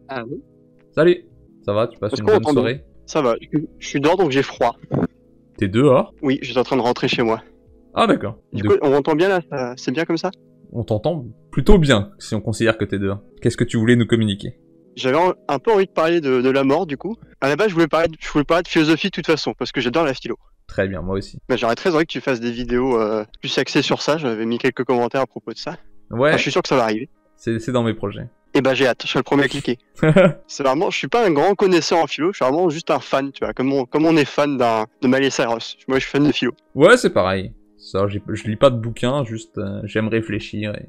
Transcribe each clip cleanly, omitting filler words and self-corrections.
Ah oui. Salut. Ça va, tu passes Est-ce une qu'on bonne entend soirée? Ça va, je suis dehors donc j'ai froid. T'es dehors? Oui, j'étais en train de rentrer chez moi. Ah d'accord. Du coup, on m'entend bien là? C'est bien comme ça? On t'entend plutôt bien, si on considère que t'es dehors. Qu'est-ce que tu voulais nous communiquer? J'avais un peu envie de parler de la mort du coup. À la base, je voulais parler de philosophie de toute façon, parce que j'adore la philo. Très bien, moi aussi. Mais j'aurais très envie que tu fasses des vidéos plus axées sur ça, j'avais mis quelques commentaires à propos de ça. Enfin, je Ouais, suis sûr que ça va arriver. c'est dans mes projets. Et bah j'ai hâte, je serai le premier à cliquer. C'est vraiment, je suis pas un grand connaisseur en philo, je suis vraiment juste un fan, tu vois, comme on est fan de Miley Cyrus. Moi je suis fan de philo. Ouais, c'est pareil. Ça, je lis pas de bouquins, juste j'aime réfléchir et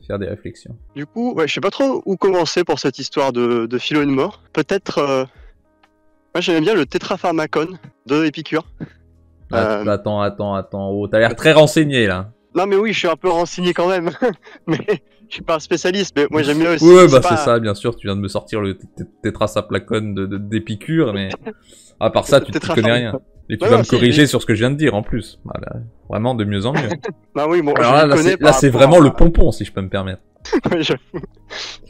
faire des réflexions. Du coup, ouais, je sais pas trop où commencer pour cette histoire de philo et de mort. Peut-être, moi j'aimais bien le tétrapharmacone de Épicure. Attends. Oh, t'as l'air très renseigné là. Non mais oui, je suis un peu renseigné quand même, mais je suis pas un spécialiste, mais moi j'aime bien aussi. Ouais, bah c'est ça, bien sûr, tu viens de me sortir le tétrasaplacone d'Épicure, mais à part ça, tu t'y connais rien. Et tu vas me corriger sur ce que je viens de dire en plus. Voilà, vraiment de mieux en mieux. Bah oui, bon, alors là, c'est vraiment le pompon, si je peux me permettre. Ouais, j'avoue.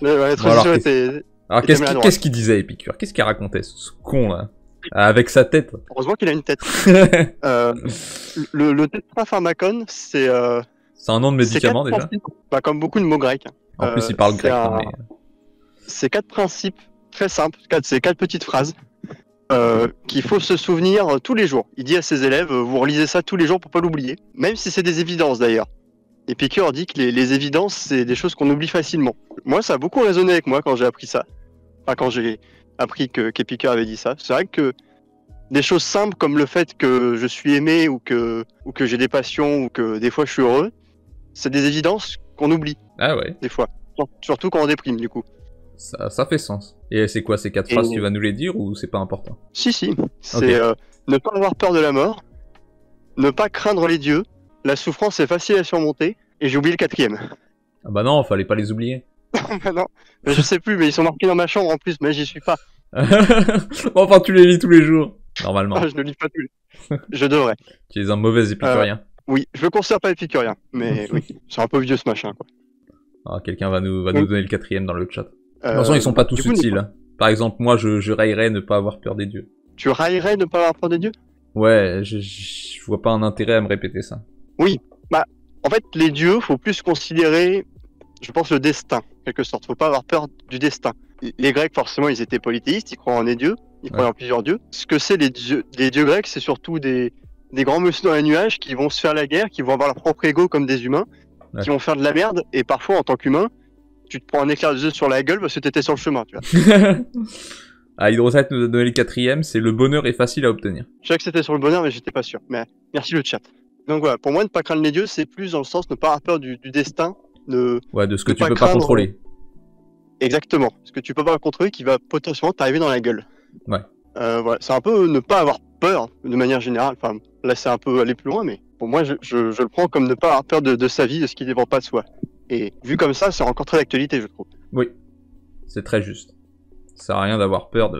La transition était... Alors qu'est-ce qu'il disait Épicure? Qu'est-ce qu'il racontait, ce con là? Avec sa tête. Heureusement qu'il a une tête. Le tétrapharmacone, c'est... c'est un nom de médicament déjà. Bah, comme beaucoup de mots grecs. En plus, il parle grec. Mais... C'est 4 principes très simples, c'est 4 petites phrases qu'il faut se souvenir tous les jours. Il dit à ses élèves, vous relisez ça tous les jours pour pas l'oublier, même si c'est des évidences d'ailleurs. Épicure dit que les évidences, c'est des choses qu'on oublie facilement. Moi, ça a beaucoup résonné avec moi quand j'ai appris ça. Enfin, quand j'ai appris qu'Épicure avait dit ça. C'est vrai que des choses simples comme le fait que je suis aimé ou que j'ai des passions ou que des fois je suis heureux, c'est des évidences qu'on oublie. Ah ouais. Des fois. Surtout quand on déprime du coup. Ça fait sens. Et c'est quoi ces 4 phrases, tu vas nous les dire ou c'est pas important? Si. C'est ne pas avoir peur de la mort, ne pas craindre les dieux, la souffrance est facile à surmonter, et j'ai oublié le 4e. Ah bah non, fallait pas les oublier. Non, mais je sais plus, mais ils sont marqués dans ma chambre en plus, mais j'y suis pas. Enfin, tu les lis tous les jours, normalement. Ah, je ne lis pas tous les... Je devrais. Tu es un mauvais épicurien. Oui, je me considère pas épicurien, mais oui, c'est un peu vieux ce machin, quoi. Ah, quelqu'un va nous donner le 4e dans le chat. De toute façon, ils sont pas tous utiles. Par exemple, moi, je raillerais ne pas avoir peur des dieux. Tu raillerais ne pas avoir peur des dieux? Ouais, je vois pas un intérêt à me répéter ça. Oui, bah, en fait, les dieux, faut plus considérer, je pense, le destin, en quelque sorte. Faut pas avoir peur du destin. Les Grecs, forcément, ils étaient polythéistes, ils croyaient en des dieux, ils croyaient en plusieurs dieux. Ce que c'est les dieux grecs, c'est surtout des grands messieurs dans les nuages qui vont se faire la guerre, qui vont avoir leur propre ego comme des humains, qui vont faire de la merde, et parfois, en tant qu'humain, tu te prends un éclair de Zeus sur la gueule parce que t'étais sur le chemin, tu vois. Ah, Hydrosat nous a donné le 4e, c'est le bonheur est facile à obtenir. Je sais que c'était sur le bonheur, mais j'étais pas sûr. Mais merci le chat. Donc voilà, pour moi, ne pas craindre les dieux, c'est plus dans le sens de ne pas avoir peur du destin. Ouais, de ce que tu peux pas contrôler. Exactement. Ce que tu peux pas contrôler qui va potentiellement t'arriver dans la gueule. Ouais. Voilà, c'est un peu ne pas avoir peur de manière générale. Enfin, là, c'est un peu aller plus loin, mais pour moi, je le prends comme ne pas avoir peur de sa vie, de ce qui ne dépend pas de soi. Et vu comme ça, c'est encore très d'actualité, je trouve. Oui, c'est très juste. Ça sert à rien d'avoir peur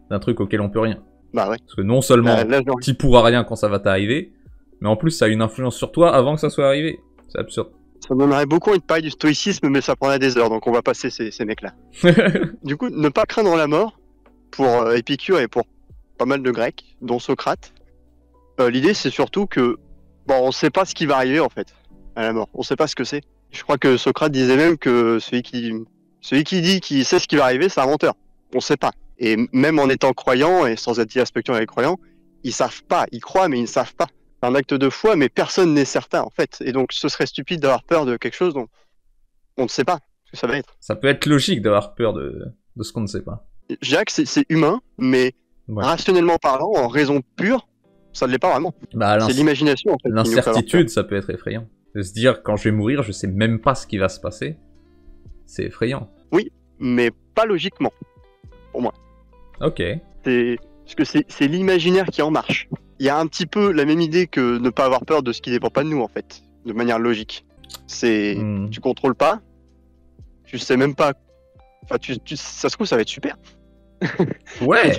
d'un truc auquel on peut rien. Bah ouais. Parce que non seulement t'y pourras rien quand ça va t'arriver, mais en plus ça a une influence sur toi avant que ça soit arrivé. C'est absurde. Ça me donnerait beaucoup envie de parler du stoïcisme, mais ça prendrait des heures, donc on va passer ces mecs-là. Du coup, ne pas craindre la mort, pour Épicure et pour pas mal de Grecs, dont Socrate, l'idée c'est surtout que, bon, on sait pas ce qui va arriver en fait, à la mort. On sait pas ce que c'est. Je crois que Socrate disait même que celui qui dit qu'il sait ce qui va arriver, c'est un menteur. On sait pas. Et même en étant croyant, et sans être irrespectueux avec les croyants, ils savent pas. Ils croient, mais ils ne savent pas. C'est un acte de foi, mais personne n'est certain, en fait. Et donc, ce serait stupide d'avoir peur de quelque chose dont on ne sait pas ce que ça va être. Ça peut être logique d'avoir peur de ce qu'on ne sait pas. Je dirais que c'est humain, mais rationnellement parlant, en raison pure, ça ne l'est pas vraiment. Bah, c'est l'imagination, en fait. L'incertitude, ça peut être effrayant. De se dire, quand je vais mourir, je sais même pas ce qui va se passer. C'est effrayant. Oui, mais pas logiquement, pour moi. Ok. Parce que c'est l'imaginaire qui en marche. Il y a un petit peu la même idée que ne pas avoir peur de ce qui dépend pas de nous, en fait, de manière logique. C'est... Tu contrôles pas, tu sais même pas... Enfin, ça se trouve, ça va être super. Ouais.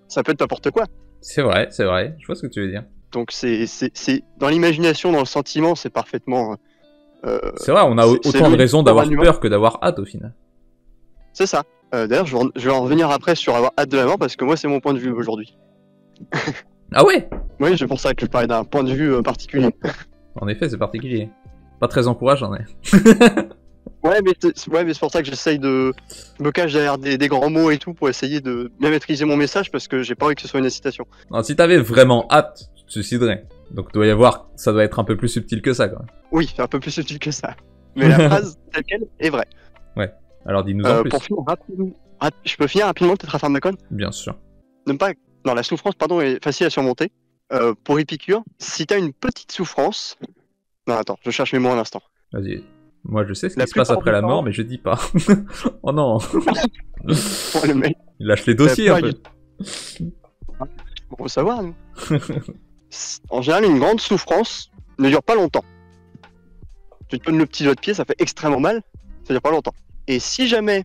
Ça peut être n'importe quoi. C'est vrai, je vois ce que tu veux dire. Donc c'est dans l'imagination, dans le sentiment, c'est parfaitement... c'est vrai, on a autant de raisons d'avoir peur que d'avoir hâte au final. C'est ça. D'ailleurs, je vais en revenir après sur avoir hâte de la mort parce que moi, c'est mon point de vue aujourd'hui. Ah ouais? Oui, c'est pour ça que je parlais d'un point de vue particulier. En effet, c'est particulier. Pas très encourageant, ouais. Ouais, mais c'est pour ça que j'essaye de me cacher derrière des grands mots et tout pour essayer de bien maîtriser mon message parce que j'ai pas envie que ce soit une incitation. Non, si t'avais vraiment hâte, tu te suiciderais. Donc ça doit être un peu plus subtil que ça, quoi. Oui, c'est un peu plus subtil que ça. Mais la phrase telle quelle est vraie. Ouais. Alors dis-nous en plus. Pour finir rapidement, je peux finir rapidement peut-être à Macon. Bien sûr. Ne pas, non, la souffrance, pardon, est facile à surmonter. Pour Épicure, si t'as une petite souffrance, non, attends, je cherche mes mots un instant. Vas-y. Moi, je sais ce La qui se passe plupart après du la temps- mort, mais je dis pas. Oh non. Oh, le mec, Il lâche les dossiers un peu. on faut savoir, nous. En général, une grande souffrance ne dure pas longtemps. Tu te donnes le petit doigt de pied, ça fait extrêmement mal, ça dure pas longtemps. Et si jamais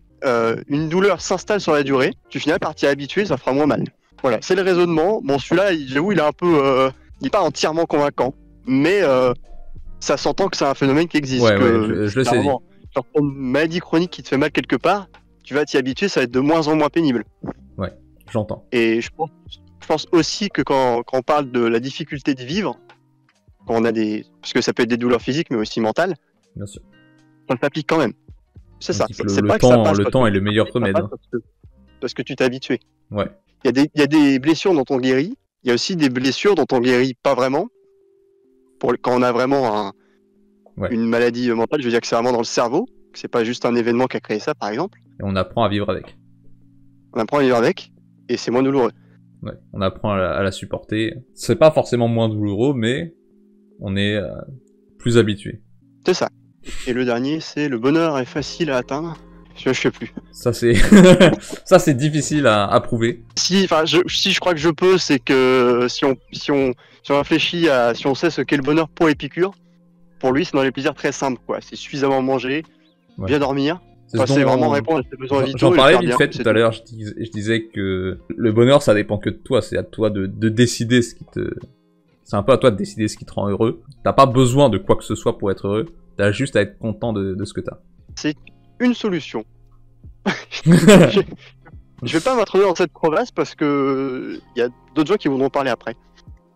une douleur s'installe sur la durée, tu finis par t'y habituer, ça fera moins mal. Voilà, c'est le raisonnement. Bon, celui-là, j'avoue, il est un peu... il est pas entièrement convaincant, mais ça s'entend que c'est un phénomène qui existe. Ouais, que, je le sais. genre, une maladie chronique qui te fait mal quelque part, tu vas t'y habituer, ça va être de moins en moins pénible. Ouais, j'entends. Et je pense aussi que quand on parle de la difficulté de vivre, quand on a parce que ça peut être des douleurs physiques, mais aussi mentales, Bien sûr. ça s'applique quand même. C'est ça. C'est Le pas que ça passe le parce temps que- est le meilleur ça remède. passe Hein. parce que tu t'es habitué. Ouais. Il y a des blessures dont on guérit. Il y a aussi des blessures dont on guérit pas vraiment. Quand on a vraiment une maladie mentale, je veux dire que c'est vraiment dans le cerveau, que c'est pas juste un événement qui a créé ça, par exemple. Et on apprend à vivre avec. On apprend à vivre avec, et c'est moins douloureux. Ouais. On apprend à la supporter. C'est pas forcément moins douloureux, mais on est plus habitué. C'est ça. Et le dernier, c'est le bonheur est facile à atteindre. Je sais plus. Ça c'est ça c'est difficile à prouver. Si je crois que je peux, c'est que si on réfléchit à si on sait ce qu'est le bonheur pour Épicure, pour lui c'est dans les plaisirs très simples quoi. C'est suffisamment manger, bien dormir. C'est vraiment répondre à ses besoins vitaux. J'en parlais vite bien, fait tout à l'heure. Je disais que le bonheur ça dépend que de toi. C'est à toi de décider ce qui te. C'est un peu à toi de décider ce qui te rend heureux. T'as pas besoin de quoi que ce soit pour être heureux. T'as juste à être content de ce que t'as. C'est une solution. Je vais pas m'introduire dans cette crevasse parce que il y a d'autres gens qui voudront parler après.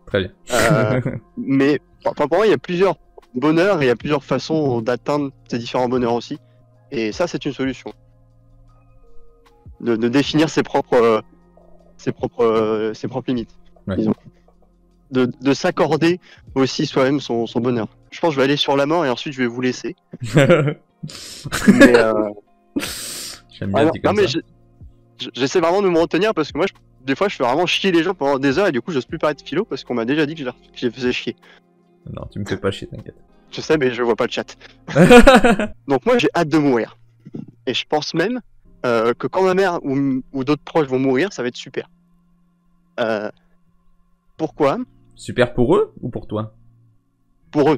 Très bien. Mais pour moi, il y a plusieurs bonheurs et il y a plusieurs façons d'atteindre ces différents bonheurs aussi. Et ça, c'est une solution. De définir ses propres limites. Ouais. Disons. De s'accorder aussi soi-même son bonheur. Je pense que je vais aller sur la mort et ensuite je vais vous laisser. Mais j'aime bien dire comme mais ça. j'essaie vraiment de me retenir parce que moi, des fois, je fais vraiment chier les gens pendant des heures et du coup, j'ose plus parler de philo parce qu'on m'a déjà dit que je les faisais chier. Non, tu me fais pas chier, t'inquiète. Je sais, mais je vois pas le chat. Donc moi, j'ai hâte de mourir. Et je pense même que quand ma mère ou d'autres proches vont mourir, ça va être super. Pourquoi ? Super pour eux ou pour toi? Pour eux.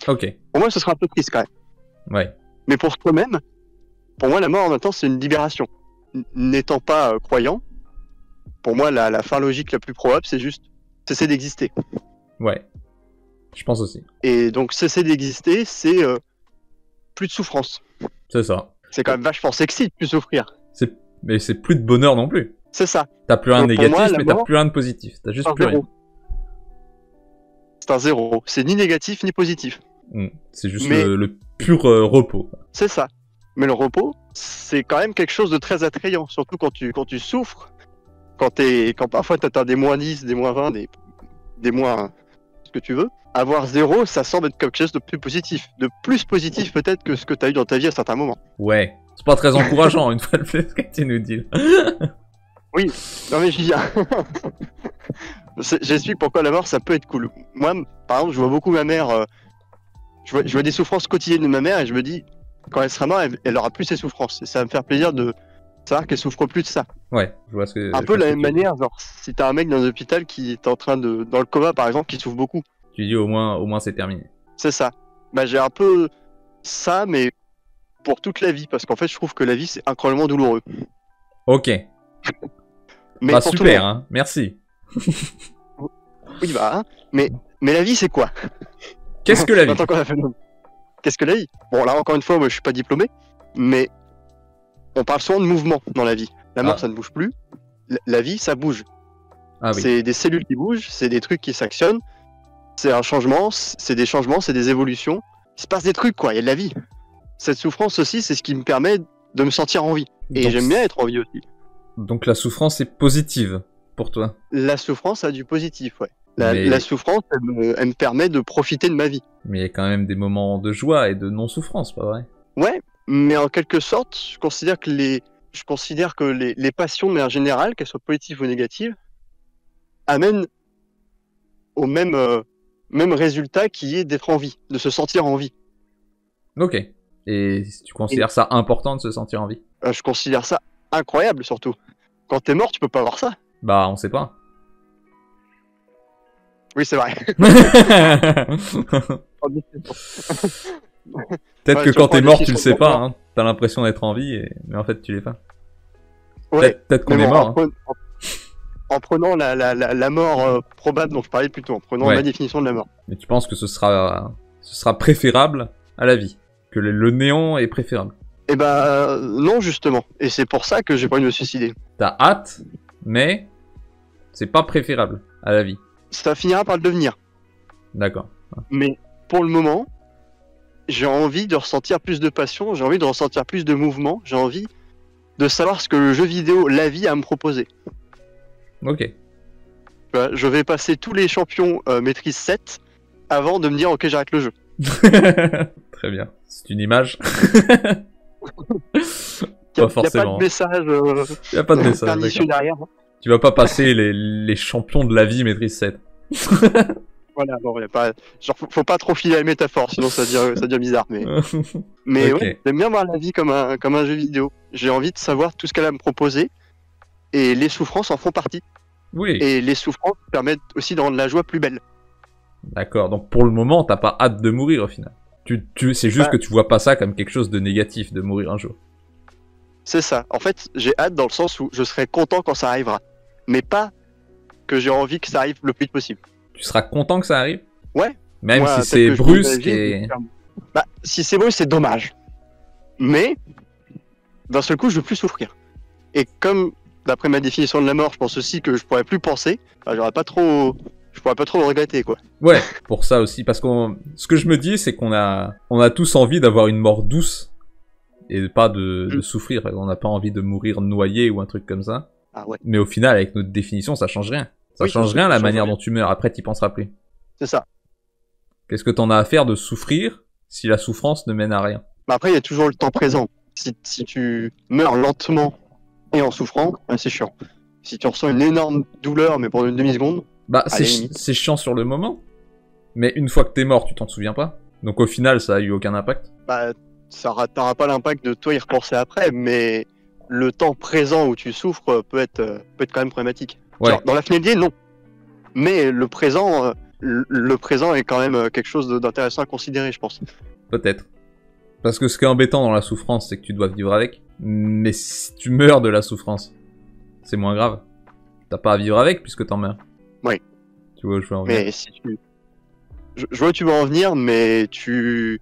Ok. Pour moi, ce sera un peu triste quand même. Ouais. Mais pour toi-même, pour moi, la mort en même temps, c'est une libération. N'étant pas croyant, pour moi, la fin logique la plus probable, c'est juste cesser d'exister. Ouais. Je pense aussi. Et donc, cesser d'exister, c'est plus de souffrance. C'est ça. C'est quand même vachement sexy de plus souffrir. Mais c'est plus de bonheur non plus. C'est ça. T'as plus rien de Donc, pour négatif, moi, mais la t'as mort, plus rien de positif. T'as juste plus rien. C'est un zéro. C'est ni négatif ni positif. C'est juste Mais- le pur repos. C'est ça. Mais le repos, c'est quand même quelque chose de très attrayant. Surtout quand tu souffres. Quand parfois t'atteins des moins 10, des moins 20, des moins ce que tu veux. Avoir zéro, ça semble être quelque chose de plus positif. De plus positif peut-être que ce que t'as eu dans ta vie à certains moments. Ouais. C'est pas très encourageant, une fois de plus, ce que tu nous dis. Oui, non mais j'y viens. J'explique pourquoi la mort ça peut être cool. Moi, par exemple, je vois beaucoup ma mère. Je vois des souffrances quotidiennes de ma mère et je me dis, quand elle sera morte, elle aura plus ses souffrances. Et ça va me faire plaisir de savoir qu'elle souffre plus de ça. Ouais, je vois ce que. Un peu de la même manière, genre, si t'as un mec dans un hôpital qui est en train dans le coma par exemple, qui souffre beaucoup. Tu dis au moins c'est terminé. C'est ça. Bah j'ai un peu ça, mais pour toute la vie, parce qu'en fait, je trouve que la vie c'est incroyablement douloureux. Ok. Mais Bah pour tout le super, monde. hein. Merci. Oui, bah, hein. Mais la vie c'est quoi? Qu'est-ce que la vie? Attends, qu'on a fait le- Qu'est-ce que la vie? Bon, là encore une fois, moi je suis pas diplômé, mais on parle souvent de mouvement dans la vie. La mort, Ah. ça ne bouge plus. La vie, ça bouge. Ah oui. C'est des cellules qui bougent, c'est des trucs qui s'actionnent. C'est un changement, c'est des changements, c'est des évolutions. Il se passe des trucs, quoi. Il y a de la vie. Cette souffrance aussi, c'est ce qui me permet de me sentir en vie. Et Donc, j'aime bien être en vie aussi. Donc la souffrance est positive pour toi. La souffrance a du positif, ouais. Mais- La souffrance, elle me permet de profiter de ma vie. Mais il y a quand même des moments de joie et de non-souffrance, pas vrai? Ouais, mais en quelque sorte, je considère que les passions de manière générale, qu'elles soient positives ou négatives, amènent au même résultat qui est d'être en vie, de se sentir en vie. Ok. Et tu considères ça important de se sentir en vie? Je considère ça incroyable surtout. Quand t'es mort, tu peux pas voir ça. Bah, on sait pas. Oui, c'est vrai. Peut-être Ouais, que tu quand prends t'es des mort, tu décisions le sais pour pas, moi. hein. T'as l'impression d'être en vie, mais en fait, tu l'es pas. Ouais, Peut-être qu'on mais est bon, mort, hein. en prenant la mort probable dont je parlais plus tôt, en prenant Ouais. ma définition de la mort. Mais tu penses que ce sera préférable à la vie? Que le néant est préférable? Eh ben non, justement. Et c'est pour ça que j'ai pas envie de me suicider. T'as hâte, mais c'est pas préférable à la vie. Ça finira par le devenir. D'accord. Mais pour le moment, j'ai envie de ressentir plus de passion, j'ai envie de ressentir plus de mouvement, j'ai envie de savoir ce que le jeu vidéo, la vie, a à me proposer. Ok. Tu vois, je vais passer tous les champions maîtrise 7 avant de me dire ok, j'arrête le jeu. Très bien. C'est une image. Il n'y a pas forcément. de message Y a pas de message, pernicieux d'accord. derrière. Hein. Tu vas pas passer les champions de la vie maîtrise 7. Voilà, bon, y a pas... Genre, faut pas trop filer la métaphore, sinon ça devient bizarre. Mais Ok. ouais, j'aime bien voir la vie comme un jeu vidéo. J'ai envie de savoir tout ce qu'elle a à me proposer. Et les souffrances en font partie. Oui. Et les souffrances permettent aussi de rendre la joie plus belle. D'accord. Donc pour le moment, t'as pas hâte de mourir au final. C'est juste Bah. que tu vois pas ça comme quelque chose de négatif de mourir un jour. C'est ça. En fait, j'ai hâte dans le sens où je serai content quand ça arrivera. Mais pas que j'ai envie que ça arrive le plus vite possible. Tu seras content que ça arrive? Ouais. Même Moi, si tel c'est que je brusque l'imagine, et... Bah, si c'est brusque, c'est dommage. Mais, d'un seul coup, je veux plus souffrir. Et comme, d'après ma définition de la mort, je pense aussi que je pourrais plus penser, bah, je pourrais pas trop le regretter, quoi. Ouais, pour ça aussi, parce ce que je me dis, c'est qu'on a tous envie d'avoir une mort douce et pas de souffrir. On n'a pas envie de mourir noyé ou un truc comme ça. Ah ouais, Mais au final, avec notre définition, ça change rien. Ça Oui, change ça rien la change manière rien. dont tu meurs. Après, t'y penseras plus. c'est ça. Qu'est-ce que t'en as à faire de souffrir si la souffrance ne mène à rien? Mais après, il y a toujours le temps présent. Si tu meurs lentement et en souffrant, bah, c'est chiant. Si tu ressens une énorme douleur, mais pour une demi-seconde, Bah, À la limite. c'est chiant sur le moment. Mais une fois que t'es mort, tu t'en souviens pas. Donc au final, ça a eu aucun impact. bah, t'auras pas l'impact de toi y repenser après, mais le temps présent où tu souffres peut être quand même problématique. Ouais. Genre, dans la finalité, non. Mais le présent est quand même quelque chose d'intéressant à considérer, je pense. Peut-être. Parce que ce qui est embêtant dans la souffrance, c'est que tu dois vivre avec. Mais si tu meurs de la souffrance, c'est moins grave. T'as pas à vivre avec puisque t'en meurs. Oui. Tu vois où je veux en venir. Mais si tu... Je vois où tu veux en venir, mais tu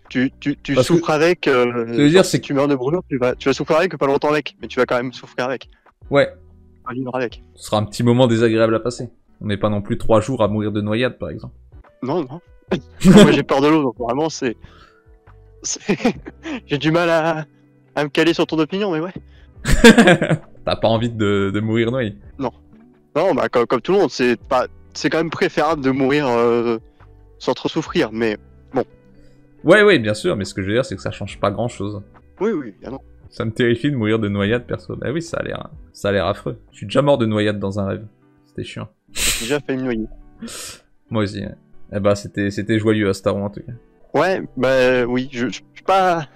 Parce souffres avec. veux dire, genre, c'est si tu meurs de brûlure, tu vas souffrir avec, pas longtemps avec, mais tu vas quand même souffrir avec. Ouais, Pas vivre avec. ce sera un petit moment désagréable à passer. On n'est pas non plus 3 jours à mourir de noyade, par exemple. Non, non. Moi, j'ai peur de l'eau, donc vraiment, j'ai du mal à me caler sur ton opinion, mais ouais. T'as pas envie de mourir noyé. Non, bah, comme tout le monde, c'est quand même préférable de mourir sans trop souffrir, mais Ouais, bien sûr, mais ce que je veux dire, c'est que ça change pas grand-chose. oui, évidemment. Ça me terrifie de mourir de noyade, perso. Bah oui, ça a l'air affreux. Je suis déjà mort de noyade dans un rêve. C'était chiant. J'ai déjà failli me noyer. Moi aussi. Ouais. Eh bah, c'était joyeux à Star Wars, en tout cas. Ouais, bah oui, je suis pas.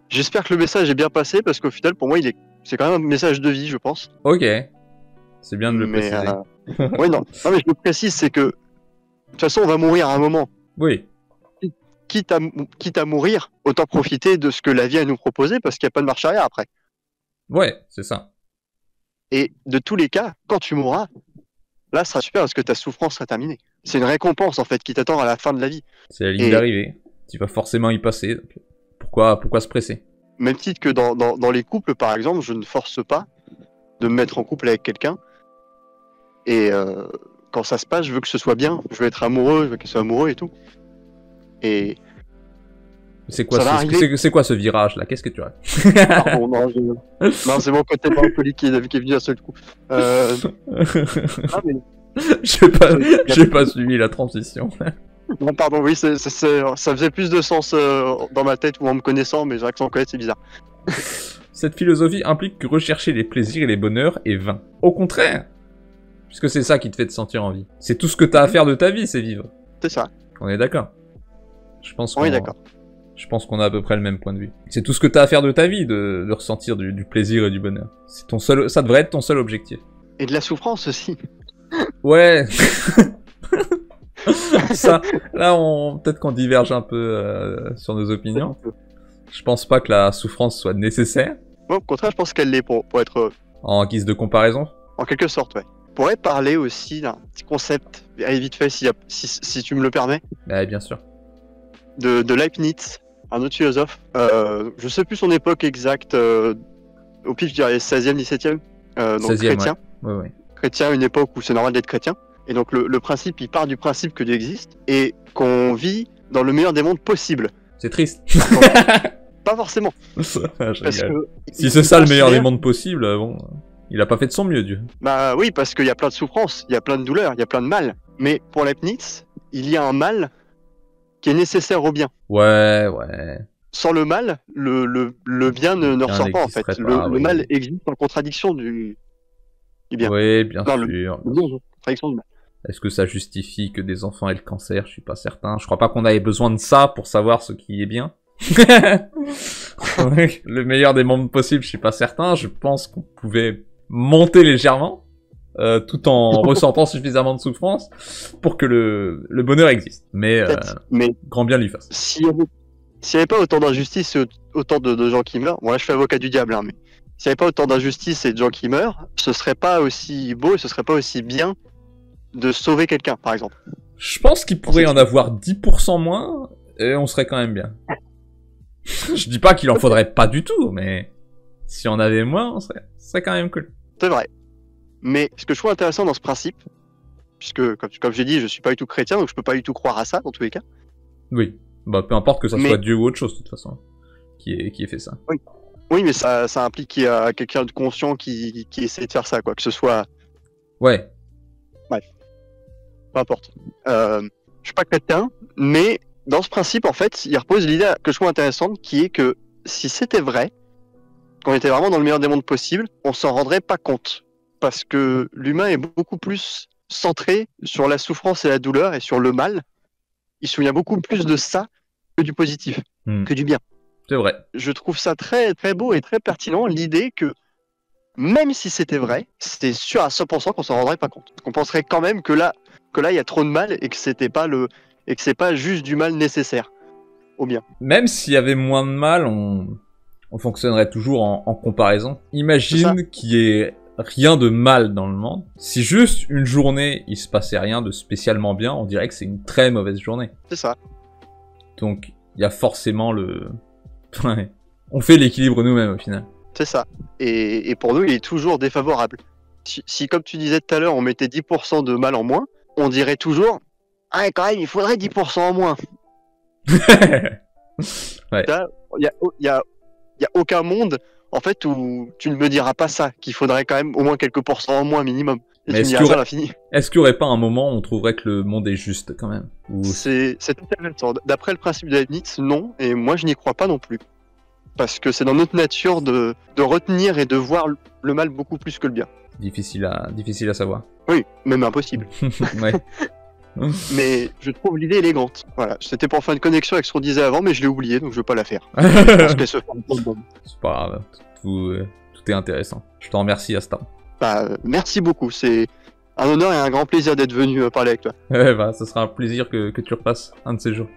J'espère que le message est bien passé parce qu'au final, pour moi, c'est quand même un message de vie, je pense. Ok. C'est bien de le Mais, préciser. ouais, non, mais je le précise, c'est que de toute façon, on va mourir à un moment. Oui. Quitte à mourir, autant profiter de ce que la vie a à nous proposer parce qu'il n'y a pas de marche arrière après. Ouais, c'est ça. Et de tous les cas, quand tu mourras, là, ce sera super parce que ta souffrance sera terminée. C'est une récompense en fait qui t'attend à la fin de la vie. C'est la ligne Et- d'arrivée. Tu vas forcément y passer. Donc pourquoi se presser? Même titre que dans les couples, par exemple, je ne force pas de me mettre en couple avec quelqu'un. Et quand ça se passe, je veux que ce soit bien. Je veux être amoureux, je veux qu'il soit amoureux et tout. Et C'est quoi, c'est quoi ce virage là? Qu'est-ce que tu as? Pardon, non, c'est mon côté mélancolique qui est venu à seul coup. Ah, mais... J'ai pas suivi la transition. Non, pardon, oui, ça faisait plus de sens dans ma tête ou en me connaissant, mais j'ai que sans connaître, c'est bizarre. Cette philosophie implique que rechercher les plaisirs et les bonheurs est vain. Au contraire, puisque c'est ça qui te fait te sentir en vie. C'est tout ce que t'as à faire de ta vie, c'est vivre. C'est ça. On est d'accord. Je pense qu'on est d'accord. Je pense qu'on a à peu près le même point de vue. C'est tout ce que t'as à faire de ta vie, de ressentir du plaisir et du bonheur. C'est ton seul, ça devrait être ton seul objectif. Et de la souffrance aussi. Ouais. Ça, là, peut-être qu'on diverge un peu sur nos opinions. Je pense pas que la souffrance soit nécessaire. Moi, au contraire, je pense qu'elle l'est pour être... En guise de comparaison. En quelque sorte, ouais. On pourrait parler aussi d'un petit concept, allez vite fait, si tu me le permets. Bah, bien sûr. De Leibniz, un autre philosophe. Je sais plus son époque exacte. Au pif, je dirais 16e, 17e. Donc 16e, chrétien. Ouais. Chrétien, une époque où c'est normal d'être chrétien. Et donc le principe, il part du principe que Dieu existe et qu'on vit dans le meilleur des mondes possible. C'est triste. Pas forcément. Parce que si c'est ça le meilleur des mondes possible, bon, il a pas fait de son mieux, Dieu. Bah oui, parce qu'il y a plein de souffrances, il y a plein de douleurs, il y a plein de mal. Mais pour Leibniz, il y a un mal qui est nécessaire au bien. Ouais. Sans le mal, le bien ne ressort pas en fait. Le mal existe en contradiction du bien. Oui, bien sûr. Contradiction du mal. Est-ce que ça justifie que des enfants aient le cancer? Je suis pas certain. Je crois pas qu'on avait besoin de ça pour savoir ce qui est bien. Le meilleur des mondes possibles, je suis pas certain. Je pense qu'on pouvait monter légèrement, tout en ressentant suffisamment de souffrance pour que le bonheur existe. Mais grand bien lui fasse. S'il y avait pas autant d'injustice et autant de gens qui meurent, bon là je fais avocat du diable, hein, mais s'il y avait pas autant d'injustice et de gens qui meurent, ce serait pas aussi beau et ce serait pas aussi bien de sauver quelqu'un, par exemple. Je pense qu'il pourrait en avoir 10% moins et on serait quand même bien. Je dis pas qu'il en faudrait pas du tout, mais si on avait moins, ce serait quand même cool. C'est vrai. Mais ce que je trouve intéressant dans ce principe, puisque comme j'ai dit, je suis pas du tout chrétien, donc je peux pas du tout croire à ça dans tous les cas. Oui. Bah peu importe que ça soit Dieu ou autre chose de toute façon, qui ait fait ça. Oui, mais ça implique qu'il y a quelqu'un de conscient qui essaie de faire ça, quoi, que ce soit... Ouais. Bref. Peu importe. Je suis pas chrétien, mais dans ce principe, en fait, il repose l'idée que je trouve intéressante, qui est que si c'était vrai, qu'on était vraiment dans le meilleur des mondes possible, on s'en rendrait pas compte. Parce que l'humain est beaucoup plus centré sur la souffrance et la douleur et sur le mal. Il se souvient beaucoup plus de ça que du positif, que du bien. C'est vrai. Je trouve ça très, très beau et très pertinent, l'idée que même si c'était vrai, c'est sûr à 100% qu'on s'en rendrait pas compte. Qu'on penserait quand même que là, il y a trop de mal et que c'est pas juste du mal nécessaire au bien. Même s'il y avait moins de mal, on fonctionnerait toujours en comparaison. Imagine qu'il y ait rien de mal dans le monde. Si juste une journée, il se passait rien de spécialement bien, on dirait que c'est une très mauvaise journée. C'est ça. Donc, il y a forcément on fait l'équilibre nous-mêmes au final. C'est ça. Et pour nous, il est toujours défavorable. Si, comme tu disais tout à l'heure, on mettait 10% de mal en moins, on dirait toujours « Ah, quand même, il faudrait 10% en moins. » Ouais. Il y a aucun monde, en fait, où tu ne me diras pas ça, qu'il faudrait quand même au moins quelques pourcents en moins minimum. Et mais est-ce qu'il y aurait pas un moment où on trouverait que le monde est juste quand même? C'est intéressant. D'après le principe de Leibniz, non, et moi je n'y crois pas non plus. Parce que c'est dans notre nature de retenir et de voir le mal beaucoup plus que le bien. Difficile à savoir. Oui, même impossible. Ouais. Mais je trouve l'idée élégante. Voilà, c'était pour faire une connexion avec ce qu'on disait avant, mais je l'ai oublié, donc je vais pas la faire. Je pense qu'elle se fait. C'est pas grave, tout est intéressant. Je te remercie, Asta. Bah, merci beaucoup, c'est un honneur et un grand plaisir d'être venu parler avec toi. Ouais, bah, ce sera un plaisir que tu repasses un de ces jours.